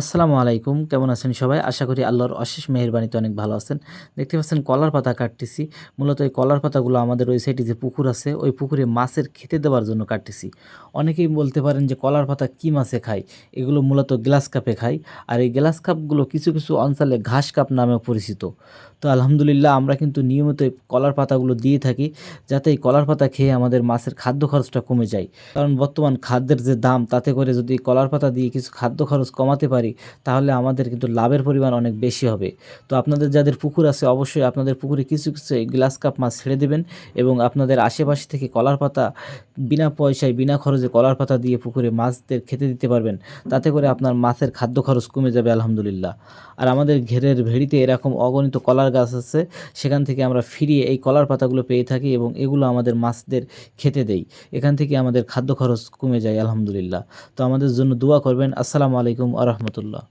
আসসালামু আলাইকুম। কেমন আছেন সবাই? আশা করি আল্লাহর অশেষ মেহেরবানিতে অনেক ভালো আছেন। দেখতে পাচ্ছেন কলার পাতা কাটতেছি। মূলত এই কলার পাতাগুলো আমাদের ওই সাইডে যে পুকুর আছে, ওই পুকুরে মাছের খেতে দেওয়ার জন্য কাটতেছি। অনেকেই বলতে পারেন যে কলার পাতা কি মাছে খায়? এগুলো মূলত গ্লাস কাপে খায়। আর এই গ্লাস কাপগুলো কিছু অঞ্চলে ঘাস কাপ নামেও পরিচিত। তো আলহামদুলিল্লাহ আমরা কিন্তু নিয়মিত এই কলার পাতাগুলো দিয়ে থাকি, যাতে এই কলার পাতা খেয়ে আমাদের মাছের খাদ্য খরচটা কমে যায়। কারণ বর্তমান খাদ্যের যে দাম, তাতে করে যদি কলার পাতা দিয়ে কিছু খাদ্য খরচ কমাতে পারি, তাহলে আমাদের কিন্তু লাভের পরিমাণ অনেক বেশি হবে। তো আপনাদের যাদের পুকুর আছে অবশ্যই আপনাদের পুকুরে কিছু এই গ্লাস কাপ মাছ ছেড়ে দেবেন এবং আপনাদের আশেপাশে থেকে কলার পাতা বিনা পয়সায়, বিনা খরচে কলার পাতা দিয়ে পুকুরে মাছদের খেতে দিতে পারবেন। তাতে করে আপনার মাছের খাদ্য খরচ কমে যাবে আলহামদুলিল্লাহ। আর আমাদের ঘেরের ভেড়িতে এরকম অগণিত কলার গাছ আছে, সেখান থেকে আমরা ফিরিয়ে এই কলার পাতাগুলো পেয়ে থাকি এবং এগুলো আমাদের মাছদের খেতে দেই। এখান থেকে আমাদের খাদ্য খরচ কমে যায় আলহামদুলিল্লাহ। তো আমাদের জন্য দোয়া করবেন। আসসালামু আলাইকুম আ রহমতুল্লাহ।